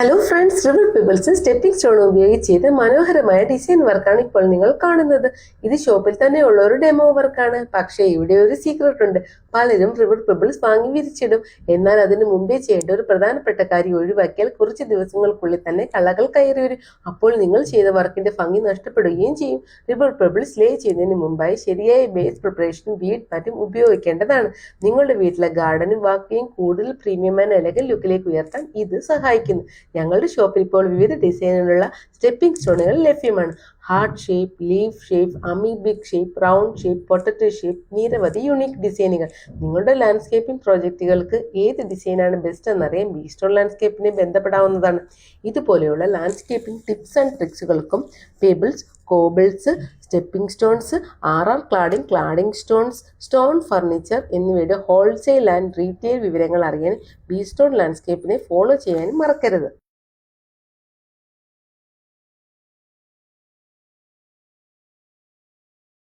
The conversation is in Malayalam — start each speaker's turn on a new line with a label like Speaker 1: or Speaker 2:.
Speaker 1: Hello friends, river pebbles stepping stone ഉപയോഗിച്ച് ചെയ്ത മനോഹരമായ ഡിസൈൻ വർക്കാണ് ഇപ്പോൾ നിങ്ങൾ കാണുന്നത്. ഇത് ഷോപ്പിൽ തന്നെ ഉള്ള ഒരു ഡെമോ വർക്കാണ്. പക്ഷേ ഇവിടെ ഒരു സീക്രട്ട് ഉണ്ട്. പലരും റിവർ പിബിൾസ് വാങ്ങി വിരിച്ചിടും. എന്നാൽ അതിന് മുമ്പേ ചെയ്യേണ്ട ഒരു പ്രധാനപ്പെട്ട കാര്യം ഒഴിവാക്കിയാൽ കുറച്ച് ദിവസങ്ങൾക്കുള്ളിൽ തന്നെ കളകൾ കയറി വരും. അപ്പോൾ നിങ്ങൾ ചെയ്ത വർക്കിന്റെ ഭംഗി നഷ്ടപ്പെടുകയും ചെയ്യും. റിവർ പിബിൾസ് ലേ ചെയ്യുന്നതിന് മുമ്പായി ശരിയായ ബേസ് പ്രിപ്പറേഷനും വീഡ് മാറ്റും ഉപയോഗിക്കേണ്ടതാണ്. നിങ്ങളുടെ വീട്ടിലെ ഗാർഡനും വാക്കുകയും കൂടുതൽ പ്രീമിയം ആൻഡ് എലഗൻ ലുക്കിലേക്ക് ഉയർത്താൻ ഇത് സഹായിക്കുന്നു. ഞങ്ങളുടെ ഷോപ്പിൽ ഇപ്പോൾ വിവിധ ഡിസൈനിലുള്ള സ്റ്റെപ്പിംഗ് സ്റ്റോണുകൾ ലഭ്യമാണ്. Heart shape, leaf shape, amoebic shape, round shape, potato shape, നിരവധി യുണീക്ക് ഡിസൈനുകൾ. നിങ്ങളുടെ ലാൻഡ്സ്കേപ്പിംഗ് പ്രോജക്റ്റുകൾക്ക് ഏത് ഡിസൈനാണ് ബെസ്റ്റ് എന്നറിയാൻ ബീസ്റ്റോൺ ലാൻഡ്സ്കേപ്പിനെ ബന്ധപ്പെടാവുന്നതാണ്. ഇതുപോലെയുള്ള ലാൻഡ്സ്കേപ്പിംഗ് ടിപ്സ് ആൻഡ് ട്രിക്സുകൾക്കും pebbles, cobbles, stepping stones, cladding, cladding stones, stone furniture എന്നിവയുടെ ഹോൾസെയിൽ ആൻഡ് റീറ്റെയിൽ വിവരങ്ങൾ അറിയാൻ ബീസ്റ്റോൺ ലാൻഡ്സ്കേപ്പിനെ ഫോളോ ചെയ്യാനും മറക്കരുത്.